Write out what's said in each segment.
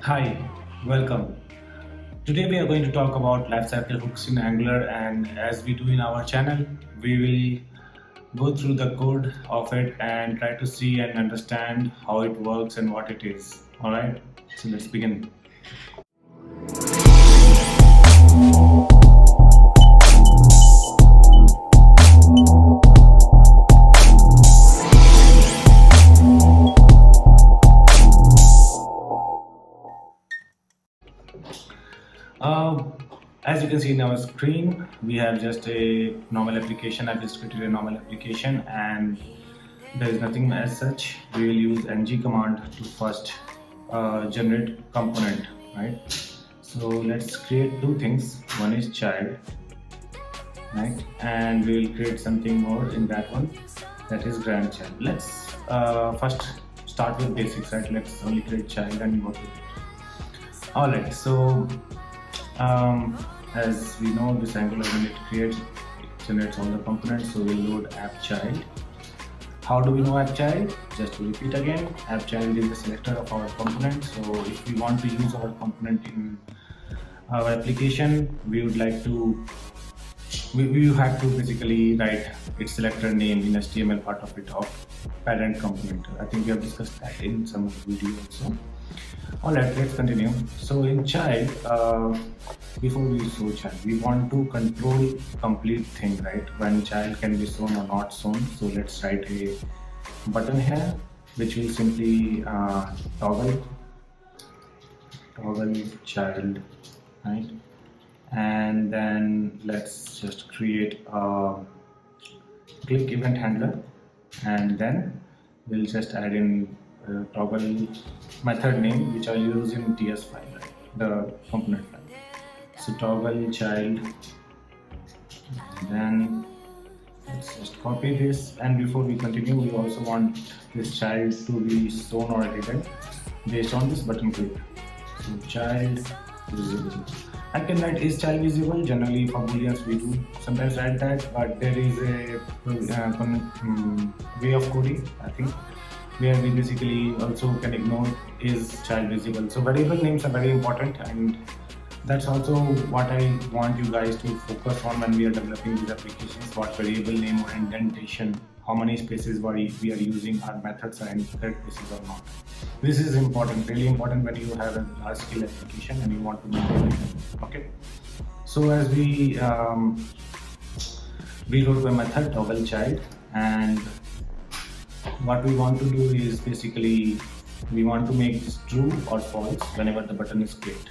Hi, welcome. Today we are going to talk about lifecycle hooks in Angular, and as we do in our channel, we will go through the code of it and try to see and understand how it works and what it is. All right, so let's begin. Uh, as you can see in our screen, we have just a normal application. I've just created a normal application, and there is nothing as such. We will use ng command to first generate component, right? So let's create two things. One is child, right? And we will create something more in that one, that is grandchild. Let's first start with basics, right? Let's only create child and work with it. All right. So as we know, this Angular when it creates, it generates all the components. So we'll load app child. How do we know app child? Just to repeat again, app child is the selector of our component. So if we want to use our component in our application, we would like to we have to basically write its selector name in HTML part of it of parent component. I think we have discussed that in some video also. Alright, let's continue. So in child, before we show child, we want to control complete thing, right? When child can be shown or not shown. So let's write a button here, which will simply toggle child, right? And then let's just create a click event handler, and then we'll just add in toggle method name, which I'll use in TS file, right? The component file. So toggle child, and then let's just copy this. And before we continue, we also want this child to be shown or hidden based on this button click. So child visible. I can write is child visible. Generally for booleans we do sometimes write that, but there is a way of coding, I think, where we basically also can ignore is child visible. So variable names are very important, and that's also what I want you guys to focus on when we are developing these applications. What variable name or indentation, how many spaces we are using, our methods are in correct places or not. This is important, really important when you have a large scale application and you want to maintain it. Okay. So as we wrote a method toggle child, and what we want to do is basically we want to make this true or false whenever the button is clicked.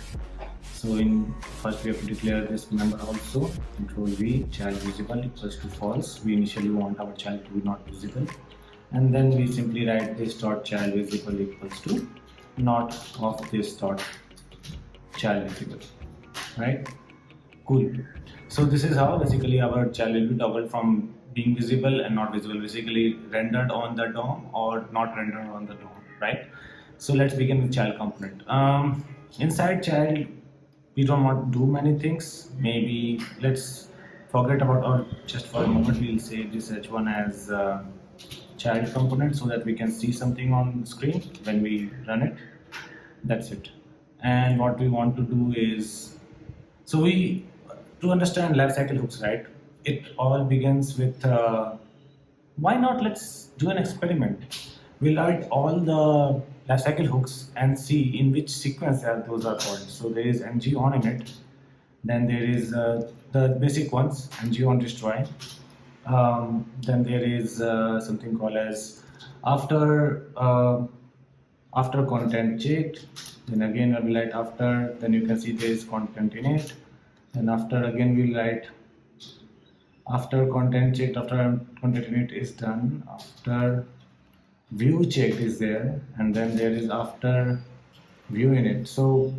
So in first we have to declare this member also, control V, child visible equals to false. We initially want our child to be not visible, and then we simply write this dot child visible equals to not of this dot child visible, right? Cool. So this is how basically our child will be toggled from being visible and not visible, basically rendered on the DOM or not rendered on the DOM, right? So let's begin with child component. Inside child, we don't want to do many things. Maybe let's forget about, or just for a moment we'll say this h1 as child component, so that we can see something on the screen when we run it. That's it. And what we want to do is, so we, to understand lifecycle hooks, right, it all begins with why not let's do an experiment. We'll write all the lifecycle hooks and see in which sequence those are called. So there is NgOn in it, then there is the basic ones, NgOn destroy, then there is something called as after content checked, then again we'll write after, then you can see there is content in it, and after again we'll write after content checked, after content in it is done, after view checked is there, and then there is after view in it. So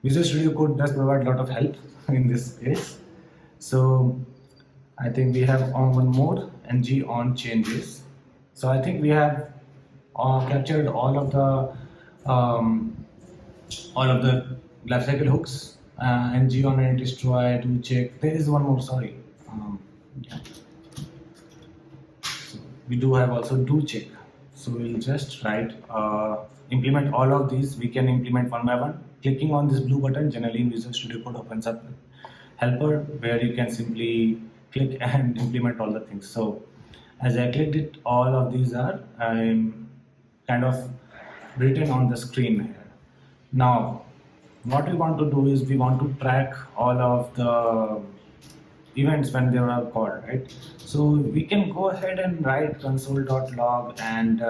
Visual Studio Code does provide a lot of help in this case. So I think we have on one more, NgOnChanges. So I think we have captured all of the lifecycle hooks. NgOn and destroy, do check. There is one more. Sorry. Yeah. So we do have also do check. So we'll just write implement all of these, we can implement one by one. Clicking on this blue button, generally in Visual Studio Code opens up helper where you can simply click and implement all the things. So as I clicked it, all of these are kind of written on the screen here. Now what we want to do is we want to track all of the events when they are called, right? So we can go ahead and write console.log and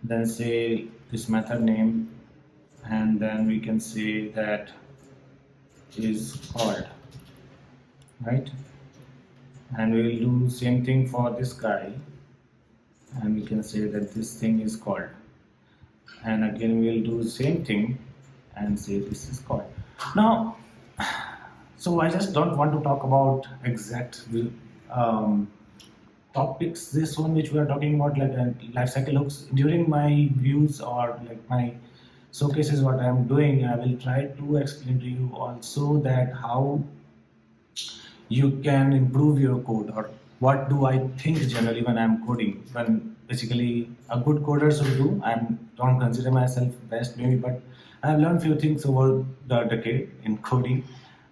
then say this method name, and then we can say that is called, right? And we will do same thing for this guy, and we can say that this thing is called, and again we will do same thing and say this is called. Now so I just don't want to talk about exact topics, this one which we are talking about, like lifecycle hooks. During my views or like my showcases, what I am doing, I will try to explain to you also that how you can improve your code, or what do I think generally when I'm coding, when basically a good coder should do. I don't consider myself best maybe, but I've learned few things over the decade in coding.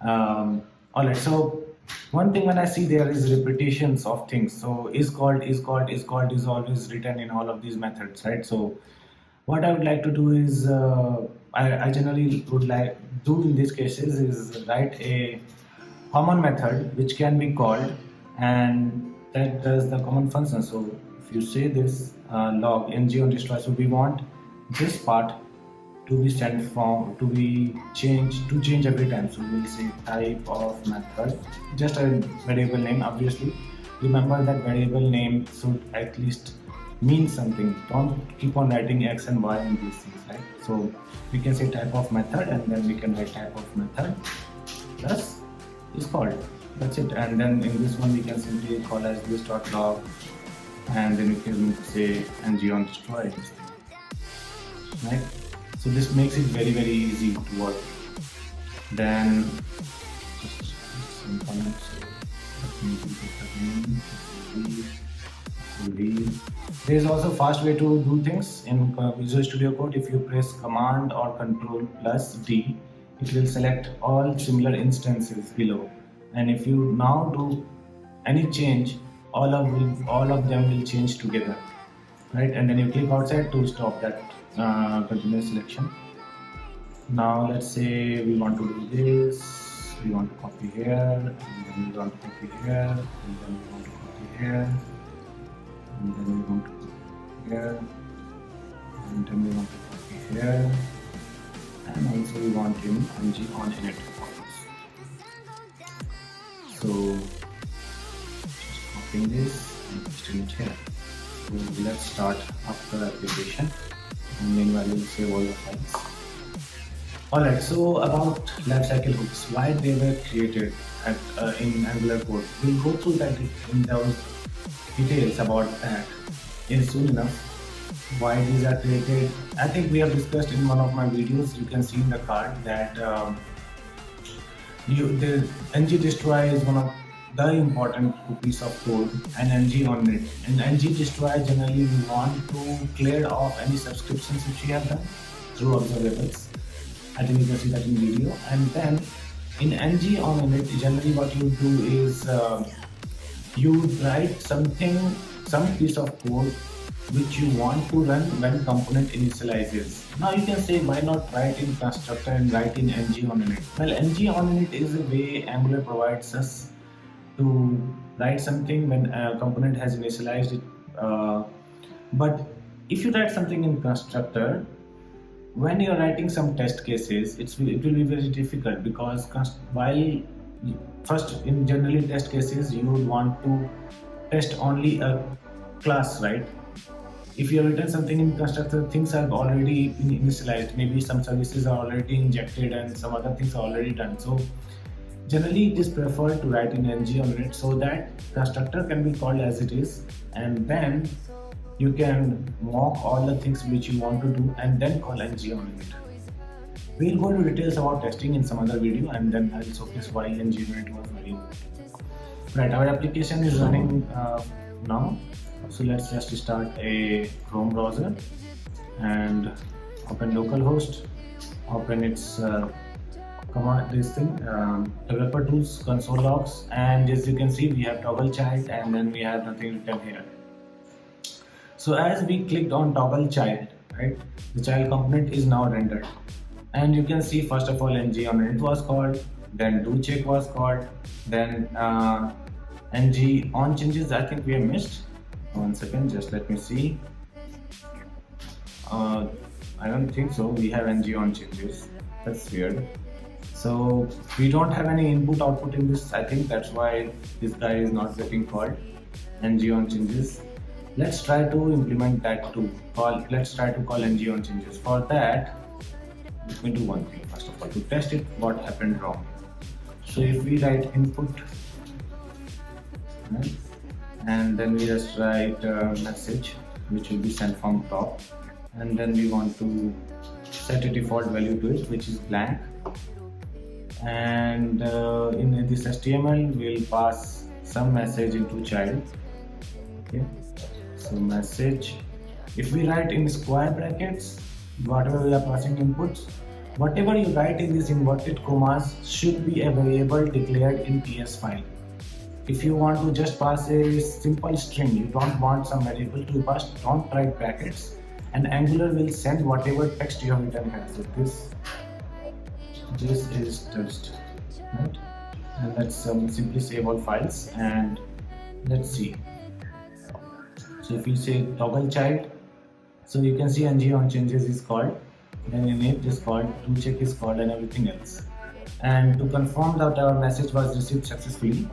Alright, so one thing when I see there is repetitions of things. So is called is always written in all of these methods, right? So what I would like to do is I generally would like do in these cases is write a common method which can be called and that does the common function. So if you say this log NgOnDestroy, so we want this part to be sent from to change every time. So we will say type of method, just a variable name. Obviously remember that variable name should at least mean something. Don't keep on writing x and y in these things, right? So we can say type of method, and then we can write type of method plus is called. That's it. And then in this one we can simply call as this.log, and then we can say NgOnDestroy, right? So this makes it very easy to work. Then just some comments. So let me do this again. There is also fast way to do things in Visual Studio Code. If you press Command or Control plus D, it will select all similar instances below. And if you now do any change, all of them will change together, right? And then you click outside to stop that continuous selection. Now let's say we want to do this, we want to copy here, and then we want to copy here, and then we want to copy here, and then we want to copy here, and then we want to copy here, and also we want in NgOnInit. So just copying this and pasting it here. So let's start up the application, and meanwhile we'll save all the files. Alright, so about lifecycle hooks, why they were created in Angular code. We'll go through that in those details about that soon enough. Why these are created, I think we have discussed in one of my videos. You can see in the card that the NgDestroy is one of the important piece of code, and NgOnInit. In NgDestroy, generally we want to clear off any subscriptions which we have done through observables. I think you can see that in video. And then in NgOnInit, generally what you do is you write some piece of code which you want to run when component initializes. Now you can say, why not write in constructor and write in NgOnInit? Well, NgOnInit is a way Angular provides us to write something when a component has initialized it. But if you write something in constructor, when you're writing some test cases, it will be very difficult, because while first in generally test cases you would want to test only a class, right? If you have written something in constructor, things are already initialized, maybe some services are already injected and some other things are already done. So generally it is preferred to write in NgOnInit so that constructor can be called as it is, and then you can mock all the things which you want to do and then call NgOnInit. We'll go into details about testing in some other video, and then I'll showcase why NgOnInit was very important. Right, our application is running now. So let's just start a Chrome browser, and open localhost, open its command, this thing, developer tools, console logs, and as you can see, we have toggle child, and then we have nothing written here. So as we clicked on toggle child, right, the child component is now rendered, and you can see first of all NgOnInit was called, then doCheck was called, then NgOnChanges I think we have missed. One second, just let me see. I don't think so. We have NgOnChanges. That's weird. So we don't have any input output in this. I think that's why this guy is not getting called NgOnChanges. Let's try to implement that too. Let's try to call NgOnChanges. For that, let me do one thing first of all to test it what happened wrong. So if we write input, right, and then we just write a message which will be sent from top, and then we want to set a default value to it which is blank, and in this HTML we'll pass some message into child. Okay, so message, if we write in square brackets whatever we are passing inputs, whatever you write in these inverted commas should be a variable declared in PS file. If you want to just pass a simple string, you don't want some variable to pass, don't write brackets, and Angular will send whatever text you have written here. So this is text, right? And let's simply save all files and let's see. So if you say toggle child, so you can see NgOnChanges is called, then init is called, doCheck is called, and everything else. And to confirm that our message was received successfully,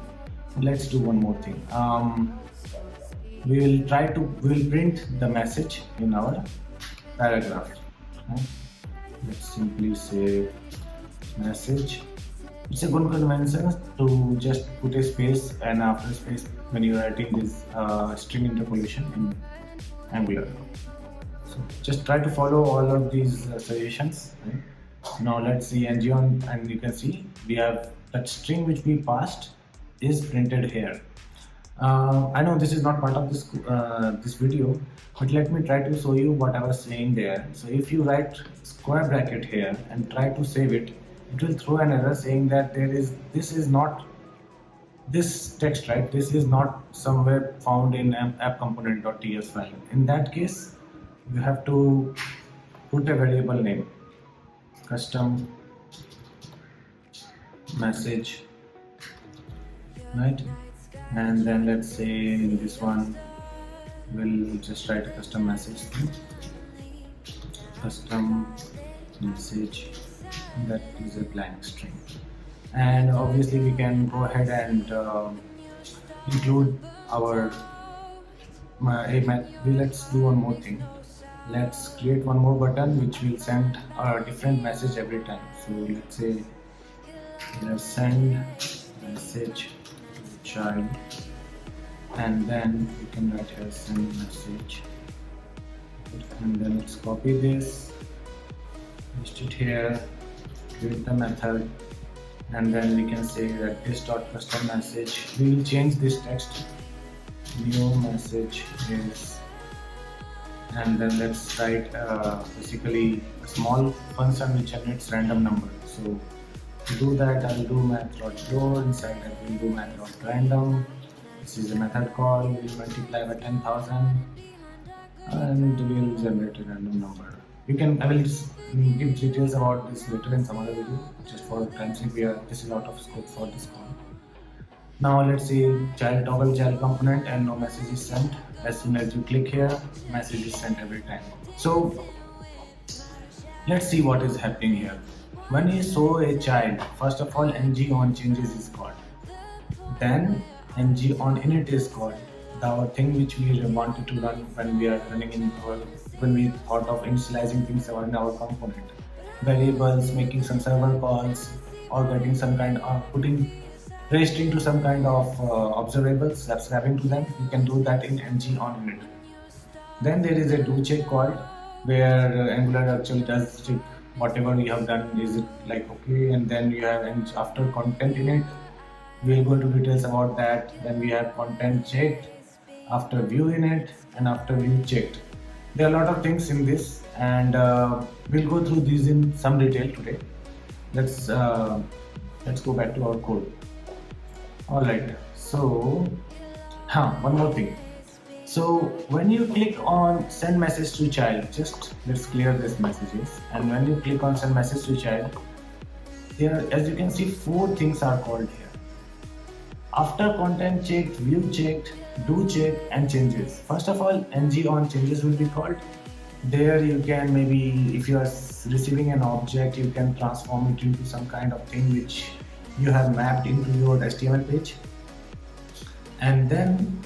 let's do one more thing. We will print the message in our paragraph. Let's simply say message. It's a good convention to just put a space and after space when you are writing this string interpolation in Angular. So just try to follow all of these suggestions. Right? Now let's see NgOn, and you can see we have that string which we passed is printed here. I know this is not part of this this video, but let me try to show you what I was saying there. So if you write square bracket here and try to save it, it will throw an error saying that this is not this text, right? This is not somewhere found in app-component.ts file. In that case, you have to put a variable name, custom message, right? And then let's say in this one we'll just write a custom message, custom message, that is a blank string. And obviously we can go ahead and include our let's do one more thing. Let's create one more button which will send a different message every time. So let's say let's send message to child, and then we can write here send message, and then let's copy this, paste it here, create the method, and then we can say that this dot custom message, we will change this text, new message is, and then let's write basically a small function which generates random number. So to do that, I'll do math.load, inside that we'll do math.random. This is a method call, we'll multiply by 10,000 and we'll generate a random number. I will give details about this later in some other video, just for time's sake, this is out of scope for this call. Now let's say toggle child component, and no message is sent. As soon as you click here, message is sent every time. So let's see what is happening here. When you show a child, first of all NgOnChanges is called, then NgOnInit is called, the thing which we wanted to run when we are running in our, when we thought of initializing things in our component, variables, making some server calls, or getting some kind of registering to some kind of observables, subscribing to them. You can do that in NgOnInit. Then there is a doCheck called, where Angular actually does check whatever you have done, is it like okay, and then you have after content in it, we'll go into details about that. Then we have content checked, after view in it, and after view checked. There are a lot of things in this, and we'll go through these in some detail today. Let's go back to our code. All right, so one more thing. So when you click on send message to child, just let's clear these messages, and when you click on send message to child, here as you can see 4 things are called here. After content checked, view checked, do check, and changes. First of all, NgOnChanges will be called. There you can, maybe if you are receiving an object, you can transform it into some kind of thing which you have mapped into your HTML page. And then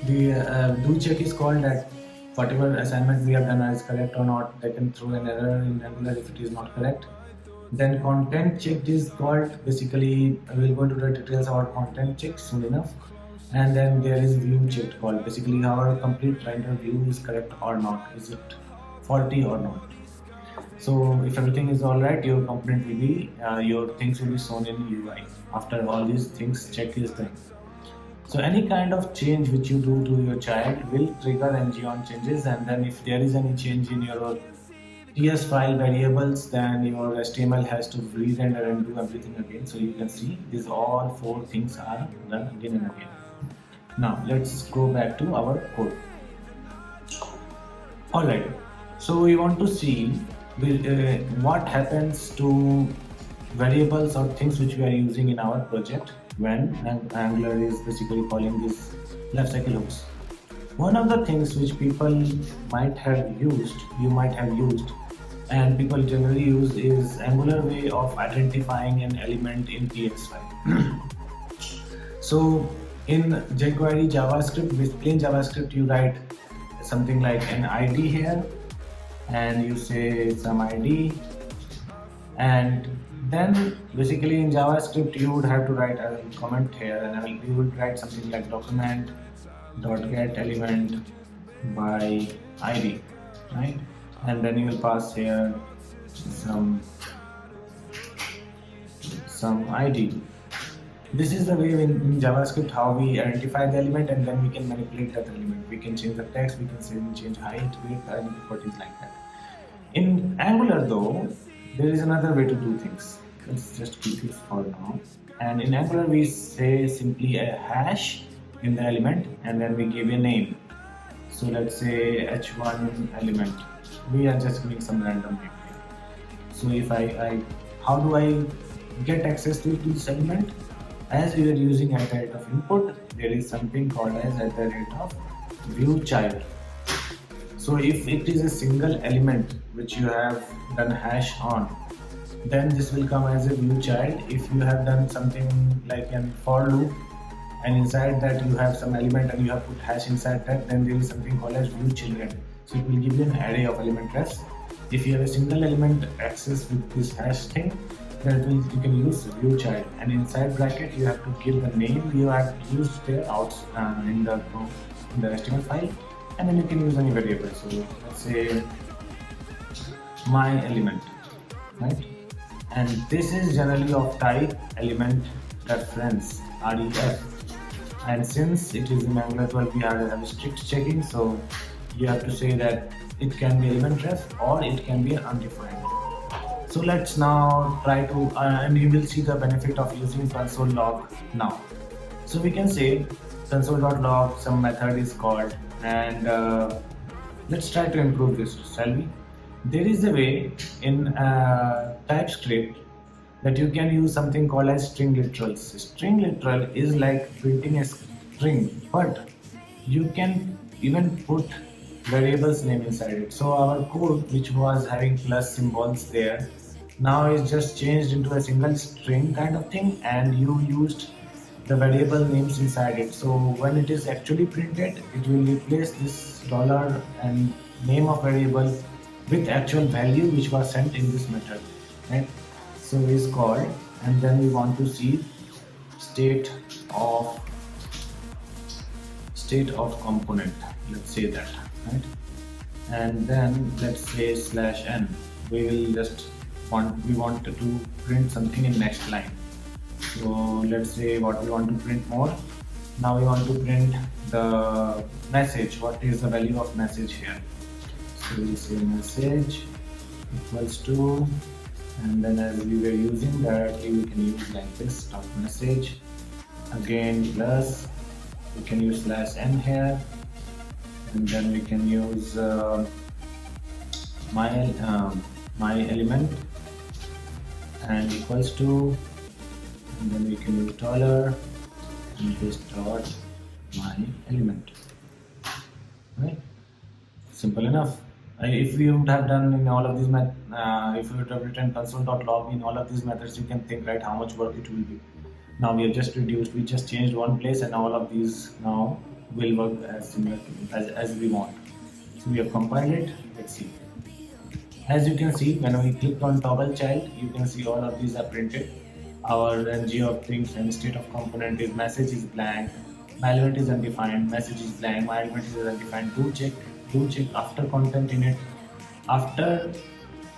the do check is called that whatever assignment we have done is correct or not. They can throw an error in Angular if it is not correct. Then content checked is called, basically we'll go into the details about content check soon enough. And then there is view checked called, basically our complete render view is correct or not, is it faulty or not. So if everything is alright, your component will be, your things will be shown in UI after all these things check is done. So any kind of change which you do to your child will trigger NgOnChanges, and then if there is any change in your TS file variables, then your HTML has to re-render and do everything again. So you can see these all 4 things are done again and again. Now let's go back to our code. Alright, so we want to see what happens to variables or things which we are using in our project when Angular is basically calling these lifecycle hooks. One of the things which people might have used, and people generally use is Angular way of identifying an element in TS file. So in jQuery JavaScript, with plain JavaScript, you write something like an ID here, and you say some ID, and then basically in JavaScript you would have to write a comment here, and you would write something like document.get element by ID, right? And then you will pass here some ID. This is the way in JavaScript how we identify the element, and then we can manipulate that element. We can change the text, we can change height, width, and properties like that. In Angular though, there is another way to do things. Let's just keep it for now. And in Angular we say simply a hash in the element, and then we give a name. So let's say h1 element. We are just giving some random name here. So if how do I get access to this element? As we are using at the rate of input, there is something called as at the rate of ViewChild. So if it is a single element which you have done hash on, then this will come as a ViewChild. If you have done something like an for loop, and inside that you have some element and you have put hash inside that, then there is something called as ViewChildren. So it will give you an array of element refs. If you have a single element access with this hash thing, then you can use ViewChild, and inside bracket you have to give the name you have used there out in the HTML file, and then you can use any variable. So let's say my element, right? And this is generally of type element reference (ref). And since it is in Angular 12, we have a strict checking, so you have to say that it can be element ref or it can be undefined. So let's now try to, and you will see the benefit of using console log now. So we can say console.log, some method is called, and let's try to improve this, shall we? There is a way in TypeScript that you can use something called as string literals. String literal is like printing a string, but you can even put variables name inside it. So our code, which was having plus symbols there, now is just changed into a single string kind of thing, and you used the variable names inside it. So when it is actually printed, it will replace this dollar and name of variable with actual value which was sent in this method, right? So is called, and then we want to see state of component, let's say that, right? And then let's say /n. We want to print something in next line. So let's say what we want to print more. Now we want to print the message. What is the value of message here? So we'll say message equals to, and then as we were using directly, we can use like this dot message, again plus, we can use /n here, and then we can use my element and equals to, and then we can use dollar and this dot my element. Right? Simple enough. If we would have done in all of these if we would have written console.log in all of these methods, you can think, right, how much work it will be. Now we have just reduced, we just changed one place, and all of these now will work as similar as we want. So we have compiled it. Let's see. As you can see, when we click on toggle child, you can see all of these are printed. Our ng of things and state of component is message is blank, my element is undefined, message is blank, my element is undefined. Do check after content in it, after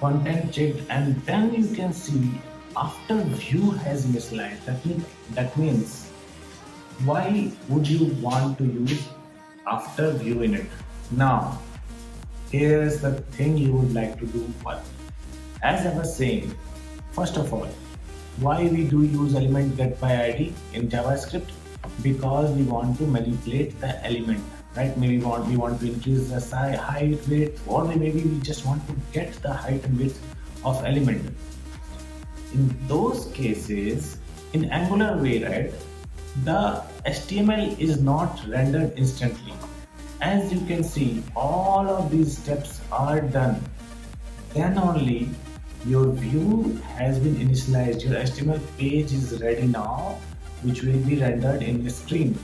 content checked, and then you can see after view has initialized. That means why would you want to use after view in it? Now here's the thing you would like to do. But as I was saying, first of all, why we do use element get by id in JavaScript? Because we want to manipulate the element, right? Maybe we want to increase the height, width, or maybe we just want to get the height and width of element. In those cases, in Angular way, right, the HTML is not rendered instantly. As you can see, all of these steps are done. Then only your view has been initialized. Your HTML page is ready now, which will be rendered in the screen.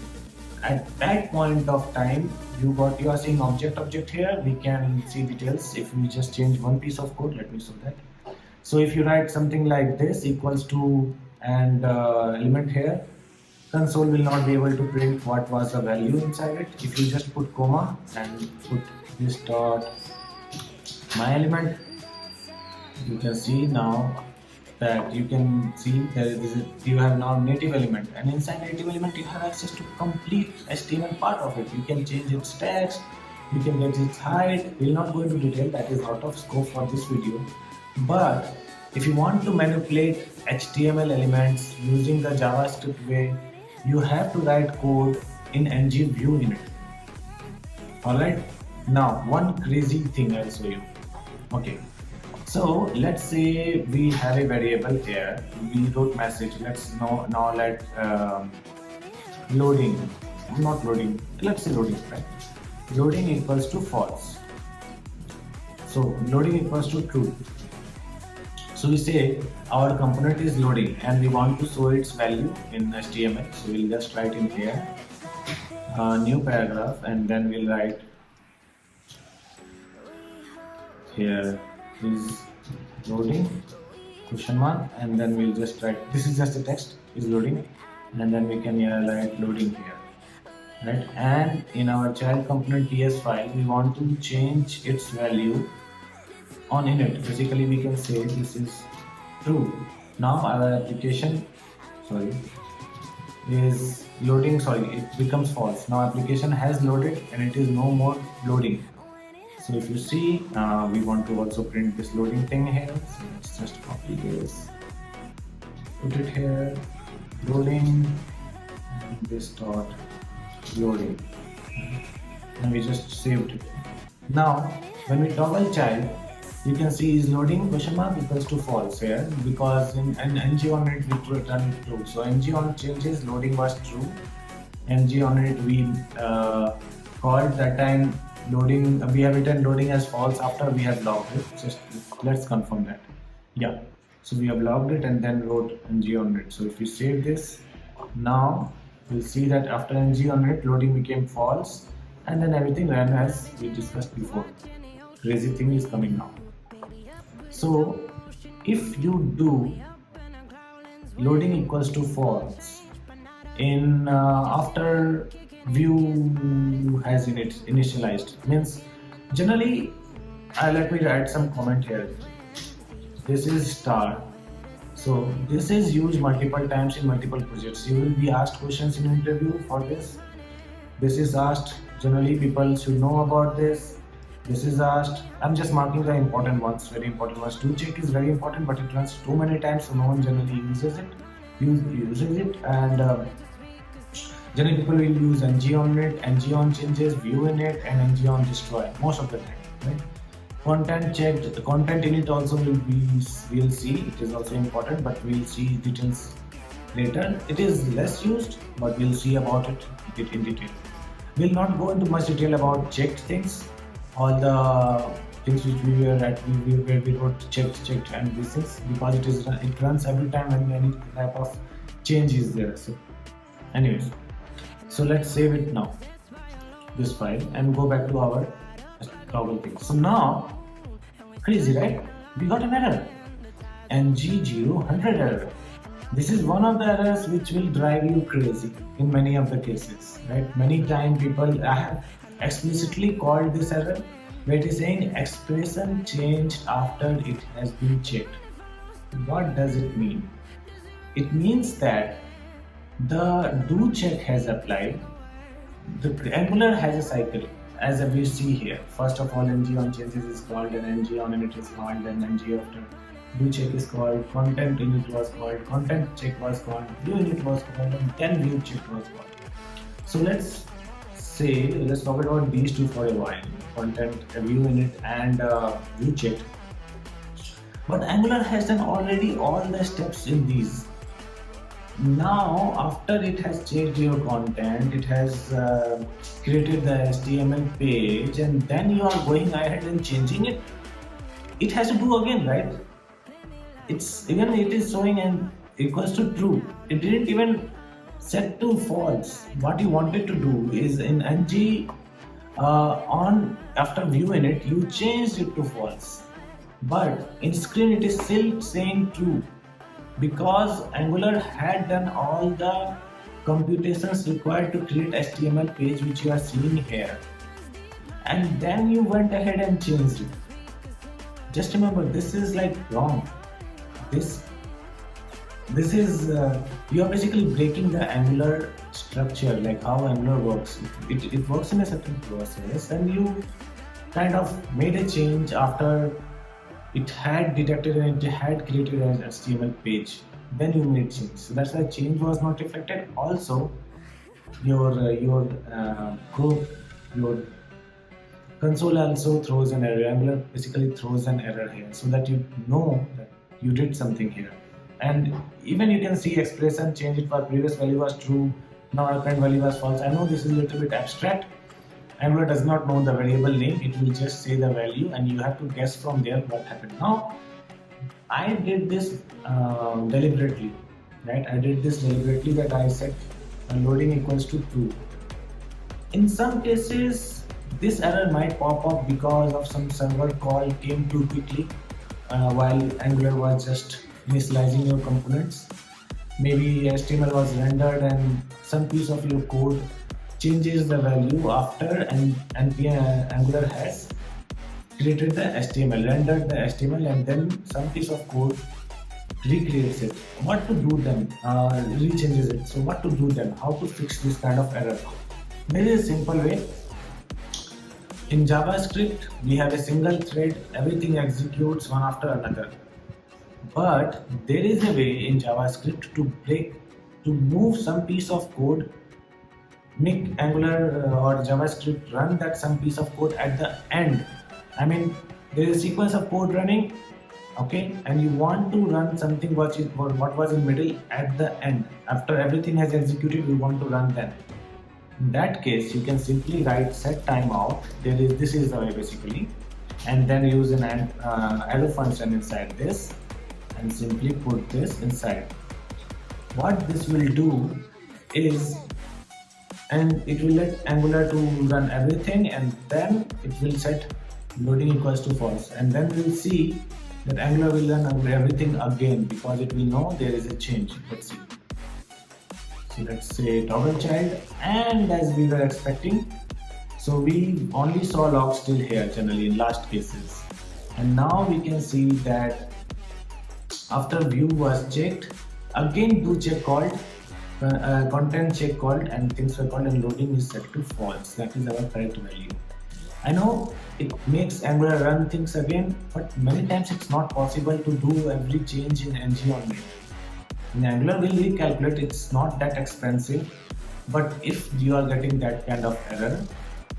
At that point of time, you are seeing object here. We can see details if we just change one piece of code. Let me show that. So if you write something like this equals to and element here, console will not be able to print what was the value inside it. If you just put comma and put this dot my element, you can see now that you can see that you have now native element, and inside native element you have access to complete HTML part of it. You can change its text, you can get its height. We will not go into detail, that is out of scope for this video. But if you want to manipulate HTML elements using the JavaScript way, you have to write code in ngView in it. Alright, now one crazy thing I'll show you. Okay, so let's say we have a variable here, we wrote message. Let's now let loading, not loading, let's say loading, right? Loading equals to false. So loading equals to true. So we say our component is loading and we want to show its value in HTML. So we'll just write in here new paragraph, and then we'll write here is loading question mark, and then we'll just write, this is just a text, is loading, and then we can write loading here, right? And in our child component ts file, we want to change its value on init. Basically we can say this is true. Now our application is loading, it becomes false. Now application has loaded and it is no more loading. So if you see, we want to also print this loading thing here. So let's just copy this, put it here, loading, and this dot loading, and we just saved it. Now when we toggle child, you can see is loading question mark equals to false here, because in NgOnChanges we return true. So NgOnChanges loading was true. NgOnChanges we called that time loading, we have written loading as false after we have logged it. Just let's confirm that. Yeah, so we have logged it and then wrote NgOnChanges. So if we save this, now we'll see that after NgOnChanges loading became false, and then everything ran as we discussed before. Crazy thing is coming now. So if you do loading equals to false in after view has initialized, means generally let me write some comment here. This is star. So this is used multiple times in multiple projects. You will be asked questions in interview for this. This is asked, generally people should know about this. This is asked. I'm just marking the important ones, very important ones. Do check is very important, but it runs too many times, so no one generally uses it. Uses it, and generally people will use NgOnInit, NgOnChanges, ViewInit, and NgOnDestroy most of the time, right? Content checked. The content in it also we'll see. It is also important, but we'll see details later. It is less used, but we'll see about it in detail. We'll not go into much detail about checked things, all the things which we were at where we wrote checked, and these things, because it runs every time when any type of change is there. So, anyways, so let's save it now, this file, and go back to our toggle thing. So now, crazy, right? We got an error, NG000 error. This is one of the errors which will drive you crazy in many of the cases, right? Many times people have explicitly called this error where it is saying expression changed after it has been checked. What does it mean? It means that the do check has applied. The Angular has a cycle, as we see here. First of all, NgOnChanges is called, and NgOnInit is called, and ng after do check is called, content init was called, content check was called, ViewInit was called, and then view check was called. So let's talk about these two for a while: content, ViewInit, and view check. But Angular has done already all the steps in these. Now, after it has changed your content, it has created the HTML page, and then you are going ahead and changing it. It has to do again, right? It is showing and equals to true. It didn't even set to false. What you wanted to do is in ng on after ViewInit, you changed it to false, but in screen it is still saying true, because Angular had done all the computations required to create HTML page which you are seeing here, and then you went ahead and changed it. Just remember, this is like wrong. This is you are basically breaking the Angular structure, like how Angular works. It works in a certain process, and you kind of made a change after it had detected and it had created an HTML page. Then you made change. So that's why change was not reflected. Also, your console also throws an error. Angular basically throws an error here, so that you know that you did something here. And even you can see expression change it for previous value was true, now current value was false. I know this is a little bit abstract. Angular does not know the variable name, it will just say the value and you have to guess from there what happened. Now, I did this deliberately, right? I did this deliberately, that I set loading equals to true. In some cases, this error might pop up because of some server call came too quickly while Angular was just initializing your components. Maybe HTML was rendered and some piece of your code changes the value after, and Angular has created the HTML, rendered the HTML, and then some piece of code recreates it. What to do then? Rechanges it. So what to do then? How to fix this kind of error? There is a simple way. In JavaScript, we have a single thread, everything executes one after another. But there is a way in JavaScript to move some piece of code, make Angular or JavaScript run that some piece of code at the end. I mean, there is a sequence of code running, okay, and you want to run something what was in middle at the end. After everything has executed, you want to run then. In that case, you can simply write set timeout. This is the way basically, and then use an arrow function inside this, and simply put this inside. What this will do is, and it will let Angular to run everything, and then it will set loading equals to false, and then we will see that Angular will run everything again because it will know there is a change. Let's see. So let's say toggle child, and as we were expecting, so we only saw logs till here generally in last cases, and now we can see that after view was checked, again do check called, content check called, and things were called, and loading is set to false. That is our correct value. I know it makes Angular run things again, but many times it's not possible to do every change in NgOnChanges. In Angular, we'll recalculate, it's not that expensive, but if you are getting that kind of error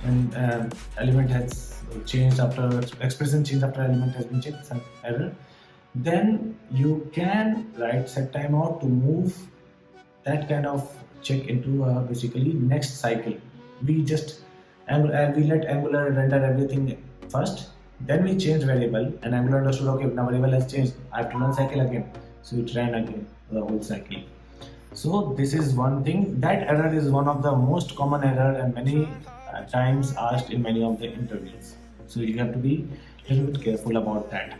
and element has changed after expression changed after element has been changed, some error, then you can write set timeout to move that kind of check into basically next cycle. We just we let Angular render everything first, then we change variable, and Angular understood, okay, now variable has changed, I have to run cycle again, so it ran again the whole cycle. So this is one thing. That error is one of the most common error and many times asked in many of the interviews. So you have to be a little bit careful about that.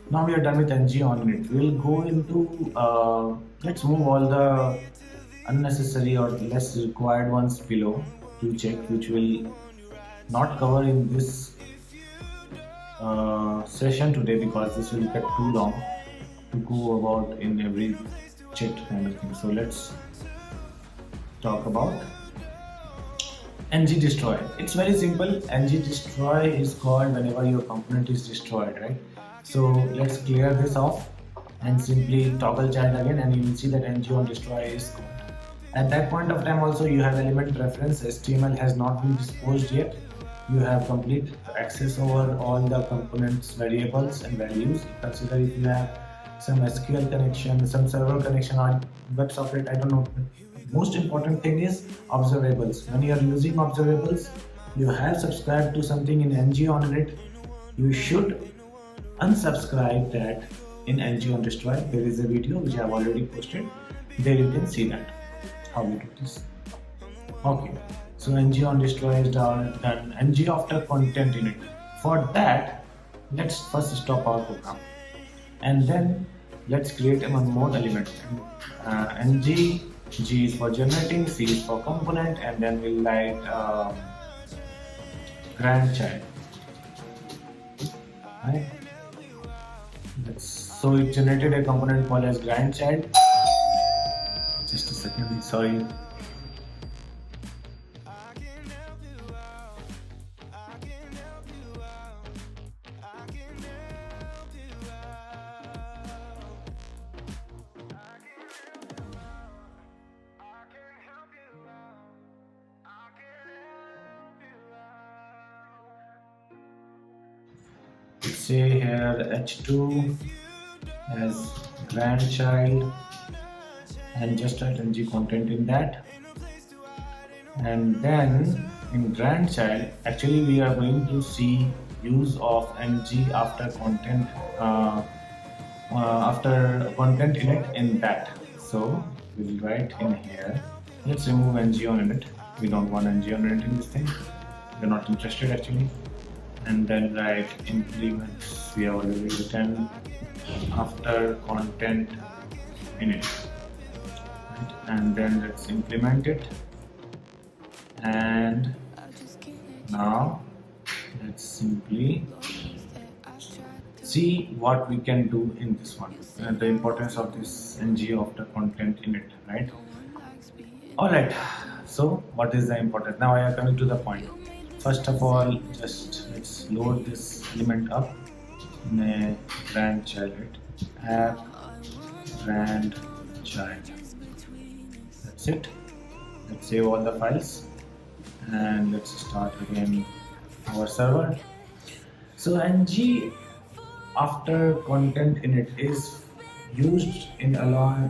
Now we are done with NgOnChanges. We will go into let's move all the unnecessary or less required ones below to check, which will not cover in this session today because this will get too long to go about in every check kind of thing. So let's talk about NgDestroy. It's very simple. NgDestroy is called whenever your component is destroyed, right? So let's clear this off and simply toggle child again, and you will see that NgOnDestroy is called. At that point of time also you have element reference. HTML has not been disposed yet. You have complete access over all the components, variables and values. Consider if you have some SQL connection, some server connection on WebSocket, I don't know. Most important thing is observables. When you are using observables, you have subscribed to something in NgOnChanges, you should unsubscribe that in NgOnDestroy. There is a video which I have already posted. There you can see that how we do this. Okay, so NgOnDestroy is done. Ng after content in it. For that, let's first stop our program, and then let's create one more element. Ng G is for generating, C is for component, and then we'll write grandchild. Right? So it generated a component called as grandchild. Just a second, sorry. Say here h2 as grandchild, and just write NgContent in that. And then in grandchild, actually we are going to see use of Ng after content in it in that. So we'll write in here. Let's remove NgOnChanges. We don't want NgOnChanges in this thing. We're not interested actually. And then write implements. We have already written after content in it. Right? And then let's implement it. And now let's simply see what we can do in this one. The importance of this Ng after content in it, right? Alright, so what is the importance? Now I am coming to the point. First of all, just let's load this element up in a grandchild, right? App grandchild. That's it. Let's save all the files and let's start again our server. So Ng after content in it is used in I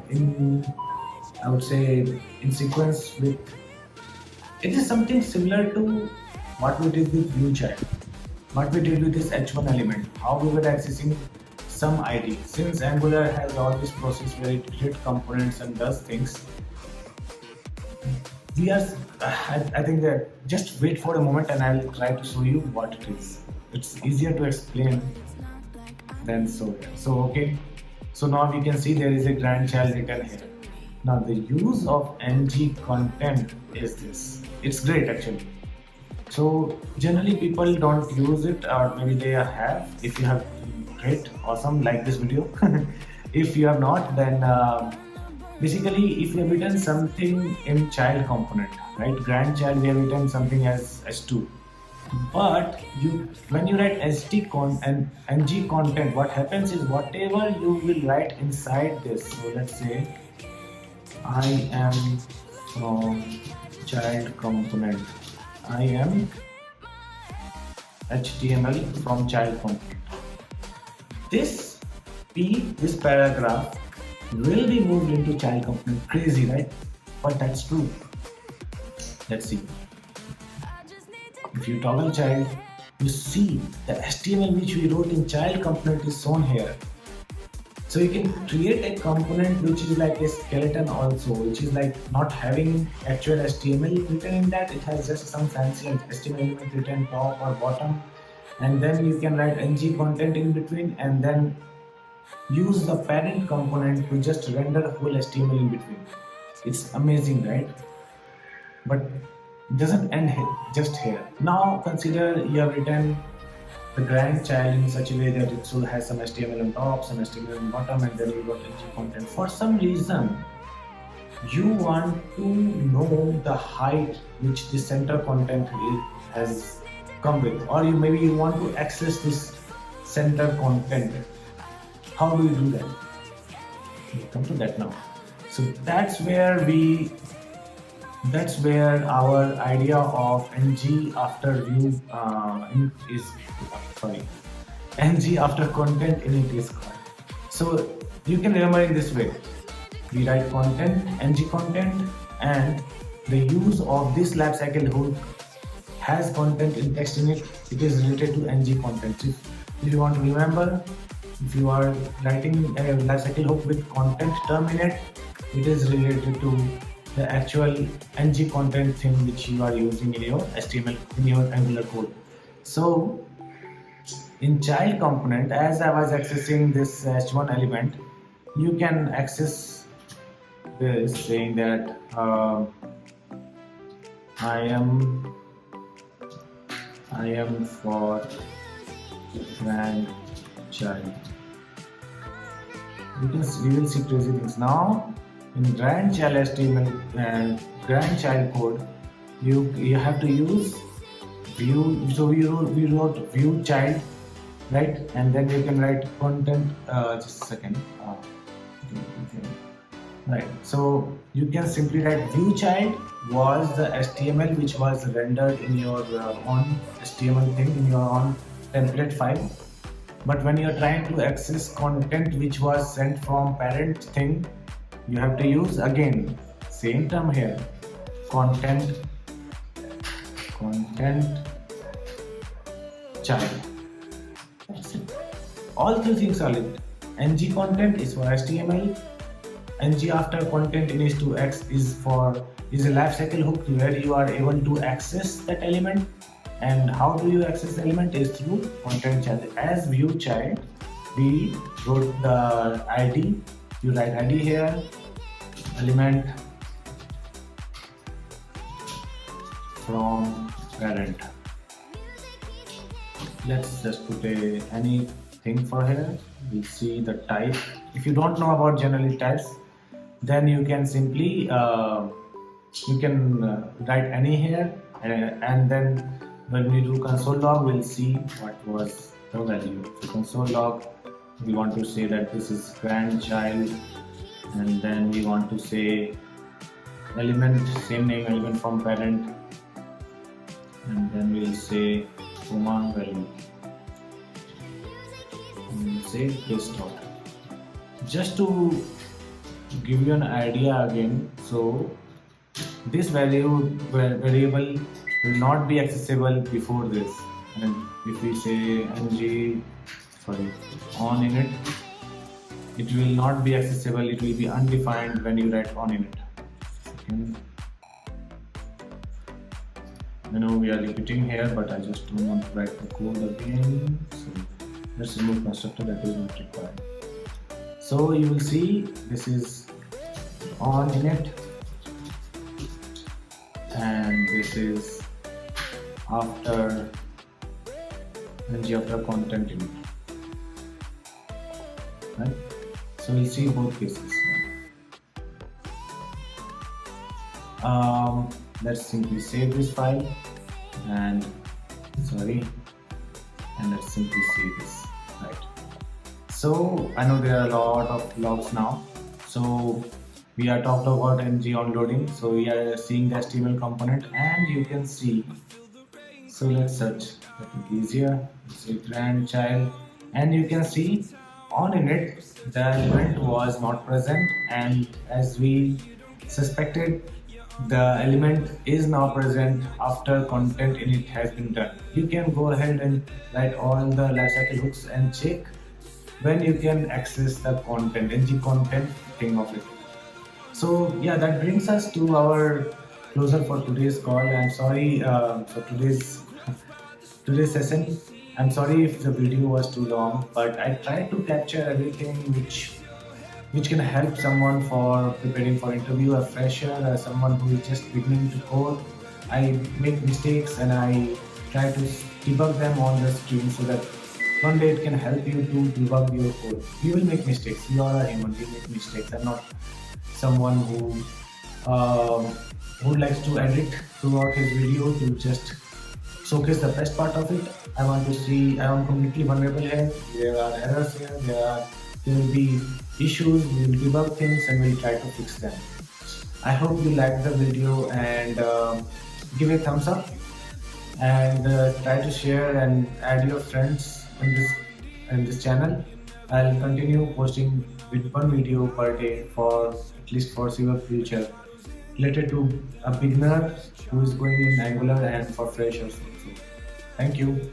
would say in sequence with. It is something similar to what we did with ViewChild, what we did with this h1 element, how we were accessing some ID. Since Angular has all this process where it creates components and does things, we are, I think that just wait for a moment and I will try to show you what it is. It's easier to explain than so. So okay, so now we can see there is a grandchild written here. Now the use of NgContent is this. It's great actually. So generally people don't use it, or maybe they have. If you have, great, awesome, like this video. If you have not, then basically if you have written something in child component, right, grandchild, we have written something as S2, But when you write and ng content, what happens is whatever you will write inside this. So let's say I am from child component. I am HTML from child component. This paragraph will be moved into child component. Crazy, right? But that's true. Let's see. If you toggle child, you see the HTML which we wrote in child component is shown here. So you can create a component which is like a skeleton also, which is like not having actual HTML written in that. It has just some fancy HTML element written top or bottom, and then you can write ng content in between, and then use the parent component to just render the whole HTML in between. It's amazing, right? But it doesn't end just here. Now consider you have written the grandchild in such a way that it should has some HTML on top, some HTML on bottom, and then you got ng content. For some reason, you want to know the height which the center content has come with, or maybe you want to access this center content. How do you do that? We'll come to that now. So that's where our idea of ng after view ng after content init is called. So you can remember in this way: we write content, ng content, and the use of this Lifecycle hook has content in text in it. It is related to ng content. So if you want to remember, if you are writing a Lifecycle hook with content term in it, it is related to the actual ng content thing which you are using in your HTML, in your Angular code. So in child component, as I was accessing this h1 element, you can access this saying that I am for grandchild. We will see crazy things now. In grandchild HTML and grandchild code, you have to use view. So we wrote ViewChild, right? And then you can write content. Just a second. Right. So you can simply write ViewChild was the HTML which was rendered in your own HTML thing, in your own template file. But when you are trying to access content which was sent from parent thing, you have to use again same term here, content child. That's it. All three things are linked. ng content is for HTML. ng after content is to x is a Lifecycle hook where you are able to access that element. And how do you access the element is through content child. As ViewChild, we wrote the ID. You write ID here, element from parent. Let's just put anything for here. We'll see the type. If you don't know about generally types, then you can simply write any here, and then when we do console log, we'll see what was the value. So console log, we want to say that this is grandchild, and then we want to say element, same name, element from parent, and then we'll say comma value, and we'll say this dot. Just to give you an idea again, so this variable will not be accessible before this, and if we say on init, it will not be accessible, it will be undefined when you write on init. I know we are repeating here, but I just don't want to write the code again, so let's remove constructor that is not required. So you will see this is on init, and this is after content init, right? So we'll see both cases. Let's simply save this file, and Sorry, and let's simply see this. Right. So I know there are a lot of logs now. So we are talked about ng onloading. So we are seeing the HTML component, and you can see. So let's search. That will be easier. Say grandchild, and you can see on init the element was not present, and as we suspected, the element is now present after content init has been done. You can go ahead and write all the lifecycle hooks and check when you can access the content, NgContent thing of it. So yeah, that brings us to our closer for today's call. I'm sorry for today's session. I'm sorry if the video was too long, but I tried to capture everything which can help someone for preparing for interview, a fresher, someone who is just beginning to code. I make mistakes and I try to debug them on the screen so that one day it can help you to debug your code. We will make mistakes. We all are human. We make mistakes. I'm not someone um, who likes to edit throughout his video to just showcase the best part of it. I want to see I am completely vulnerable here. There are errors here. There will be issues. We will debug things and we'll try to fix them. I hope you liked the video and give a thumbs up and try to share and add your friends in this channel. I'll continue posting with one video per day for at least for your future related to a beginner who is going in Angular and for freshers also. Thank you.